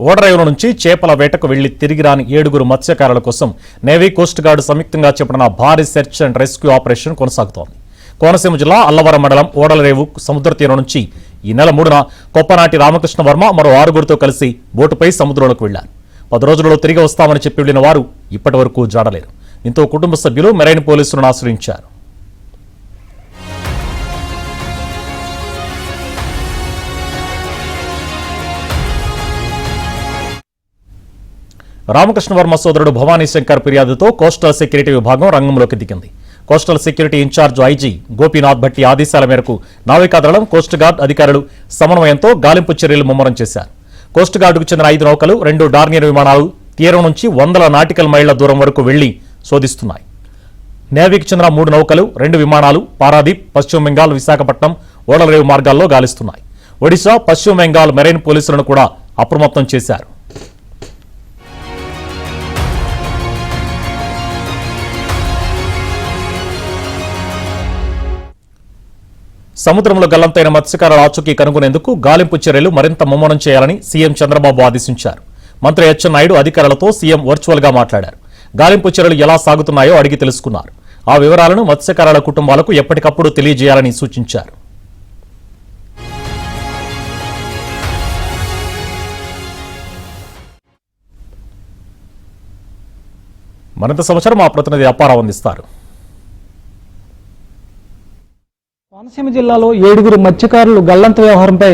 ఓడరేవుల నుంచి చేపల వేటకు వెళ్లి తిరిగి రాని 7 మత్స్యకారుల కోసం నేవీ కోస్ట్ గార్డు సంయుక్తంగా చేపట్టిన భారీ సెర్చ్ అండ్ రెస్క్యూ ఆపరేషన్ కొనసాగుతోంది. కోనసీమ జిల్లా అల్లవరం మండలం ఓడలరేవు సముద్ర తీరం నుంచి ఈ నెల 3న కొప్పనాటి రామకృష్ణ వర్మ మరో 6గురితో కలిసి బోటుపై సముద్రంలోకి వెళ్లారు. 10 రోజులలో తిరిగి వస్తామని చెప్పి వెళ్లిన వారు ఇప్పటి వరకు జాడలేరు. దీంతో కుటుంబ సభ్యులు మెరైన్ పోలీసులను ఆశ్రయించారు. రామకృష్ణ వర్మ సోదరుడు భవానీ శంకర్ ఫిర్యాదుతో కోస్టల్ సెక్యూరిటీ విభాగం రంగంలోకి దిగింది. Coastal security incharge IG Gopinath Bhatti ఆదేశాల మేరకు నావికాదళం, కోస్ట్ గార్డ్ అధికారులు సమన్వయంతో గాలింపు చర్యలు ముమ్మరం చేశారు. కోస్ట్ గార్డుకు చెందిన 5 నౌకలు, 2 డార్నియర్ విమానాలు తీరం నుంచి 100 నాటికల్ మైళ్ల దూరం వరకు వెళ్లి శోధిస్తున్నాయి. నేవీకి చెందిన 3 నౌకలు, 2 విమానాలు పారాదీప్, పశ్చిమ బెంగాల్, విశాఖపట్నం, ఓడలరేవు మార్గాల్లో గాలిస్తున్నాయి. ఒడిశా, పశ్చిమ బెంగాల్ మెరైన్ పోలీసులను కూడా అప్రమత్తం చేశారు. సముద్రంలో గల్లంతైన మత్స్యకారుల ఆచూకీ కనుగొనేందుకు గాలింపు చర్యలు మరింత ముమ్మరం చేయాలని సీఎం చంద్రబాబు ఆదేశించారు. మంత్రి అచ్చెన్నాయుడు అధికారులతో సీఎం వర్చువల్ గా మాట్లాడారు. గాలింపు చర్యలు ఎలా సాగుతున్నాయో అడిగి తెలుసుకున్నారు. ఆ వివరాలను మత్స్యకారుల కుటుంబాలకు ఎప్పటికప్పుడు తెలియజేయాలని సూచించారు. మరింత సమాచారం మా ప్రతినిధి అప్పారావు అందిస్తారు. కోనసీమ జిల్లాలో 7 మత్స్యకారులు గల్లంత వ్యవహారంపై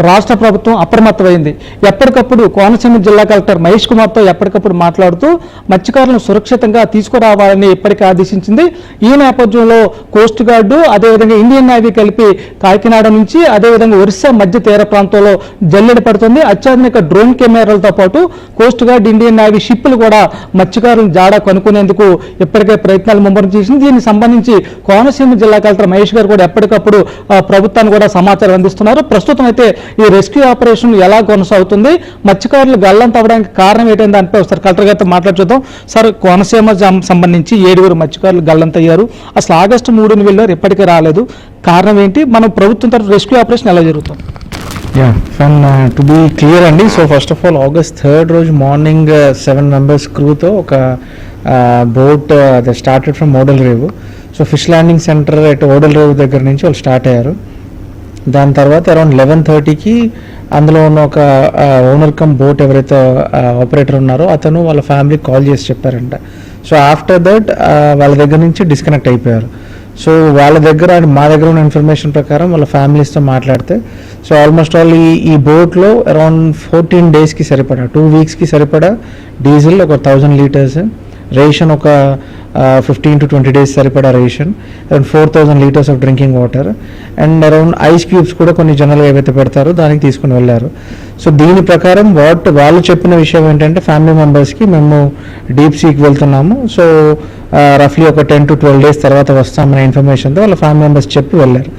రాష్ట్ర ప్రభుత్వం అప్రమత్తమైంది. ఎప్పటికప్పుడు కోనసీమ జిల్లా కలెక్టర్ మహేష్ కుమార్తో ఎప్పటికప్పుడు మాట్లాడుతూ మత్స్యకారులను సురక్షితంగా తీసుకురావాలని ఇప్పటికే ఆదేశించింది. ఈ నేపథ్యంలో కోస్ట్ గార్డు, అదేవిధంగా ఇండియన్ నేవీ కలిపి కాకినాడ నుంచి అదేవిధంగా ఒరిస్సా మధ్య తీర ప్రాంతంలో జల్లెడ పడుతుంది. అత్యాధునిక డ్రోన్ కెమెరాలతో పాటు కోస్ట్ గార్డ్, ఇండియన్ నేవీ షిప్పులు కూడా మత్స్యకారులను జాడా కనుక్కునేందుకు ఇప్పటికే ప్రయత్నాలు ముమ్మరం చేసింది. దీనికి సంబంధించి కోనసీమ జిల్లా కలెక్టర్ మహేష్ గారు కూడా ఎప్పటికప్పుడు ప్రభుత్వాన్ని కూడా సమాచారం అందిస్తున్నారు. ప్రస్తుతం అయితే ఈ రెస్క్యూ ఆపరేషన్ ఎలా కొనసాగుతుంది, మత్స్యకారులు గల్లంత అవ్వడానికి కారణం ఏంటంటే దానిపై ఒకసారి కలెక్టర్ గారితో మాట్లాడుతాం. సార్, కోనసీమ సంబంధించి 7 మత్స్యకారులు గల్లంత అయ్యారు. అసలు ఆగస్టు 3న వెళ్ళారు, ఇప్పటికీ రాలేదు. కారణం ఏంటి? మనం ప్రభుత్వం తరఫు రెస్క్యూ ఆపరేషన్ ఎలా జరుగుతుంది? టు బీ క్లియర్ అండి, so first of all August 3 రోజు మార్నింగ్ 7 మెంబర్స్ క్రూతో ఒక boat started from Odalarevu. So fish landing centre at Odalarevu దగ్గర నుంచి వాళ్ళు స్టార్ట్ అయ్యారు. దాని తర్వాత అరౌండ్ 11:30కి అందులో ఉన్న ఒక ఓనర్ కమ్ బోట్ ఎవరైతే ఆపరేటర్ ఉన్నారో అతను వాళ్ళ ఫ్యామిలీకి కాల్ చేసి చెప్పారంట. సో ఆఫ్టర్ దట్ వాళ్ళ దగ్గర నుంచి డిస్కనెక్ట్ అయిపోయారు. సో వాళ్ళ దగ్గర మా దగ్గర ఉన్న ఇన్ఫర్మేషన్ ప్రకారం వాళ్ళ ఫ్యామిలీస్తో మాట్లాడితే సో ఆల్మోస్ట్ ఆల్ ఈ బోట్లో అరౌండ్ 14 డేస్కి సరిపడా 2 వీక్స్కి సరిపడా డీజిల్ ఒక 1000 లీటర్స్, రేషన్ ఒక 15 to 20 డేస్ సరిపడా ration, around 4000 litres of drinking water and around ice cubes కూడా కొన్ని జనరల్గా ఏవైతే పెడతారో దానికి తీసుకుని వెళ్ళారు. సో దీని ప్రకారం వాళ్ళు చెప్పిన విషయం ఏంటంటే ఫ్యామిలీ మెంబర్స్కి మేము డీప్ సీకి వెళ్తున్నాము, సో రఫ్లీ ఒక 10 to 12 డేస్ తర్వాత వస్తామనే ఇన్ఫర్మేషన్తో వాళ్ళ ఫ్యామిలీ మెంబర్స్ చెప్పి వెళ్ళారు.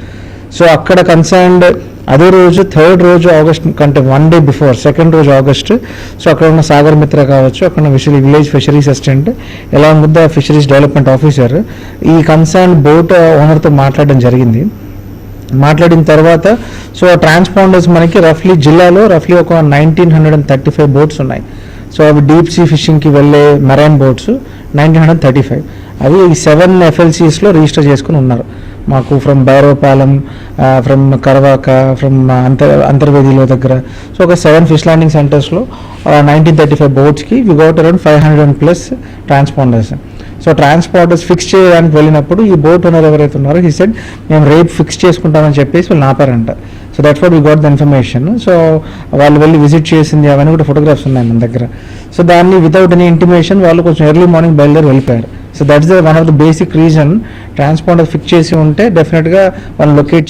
సో అక్కడ కన్సర్న్డ్ అదే రోజు 3rd రోజు ఆగస్ట్ కంటే 1 డే బిఫోర్ 2nd రోజు ఆగస్ట్, సో అక్కడ ఉన్న సాగర్ మిత్ర కావచ్చు, అక్కడ ఉన్న village fisheries assistant along with the fisheries development officer ఈ కన్సర్న్ బోట్ ఓనర్తో మాట్లాడడం జరిగింది. మాట్లాడిన తర్వాత సో ట్రాన్స్పాండర్స్ మనకి జిల్లాలో రఫ్లీ ఒక 1935 బోట్స్ ఉన్నాయి. సో అవి డీప్ సీ ఫిషింగ్కి వెళ్ళే మెరైన్ బోట్స్ 1935 అవి 7 FLCSలో రిజిస్టర్ చేసుకుని ఉన్నారు. మాకు from Bairopalem, from Karavaka, from అంతర్వేదిలో దగ్గర సో ఒక 7 ఫిష్ ల్యాండింగ్ సెంటర్స్లో 1935 బోట్స్కి we got around 500+ transponders. So transponders fix చేయడానికి వెళ్ళినప్పుడు ఈ బోట్ ఓనర్ ఎవరైతే ఉన్నారో హీ సెడ్ మేము రేపు ఫిక్స్ చేసుకుంటామని చెప్పేసి వాళ్ళు ఆపారంట. So that's what we got the information. So వాళ్ళు వెళ్ళి విజిట్ చేసింది అవన్నీ కూడా ఫోటోగ్రాఫ్స్ ఉన్నాయి మన దగ్గర. సో దాన్ని వితౌట్ ఎనీ ఇంటిమేషన్ వాళ్ళు కొంచెం ఎర్లీ మార్నింగ్ బయలుదేరి వెళ్ళిపోయారు. So that's the one of the basic reason. Transponder fix చేసి ఉంటే డెఫినెట్గా వాళ్ళు లొకేట్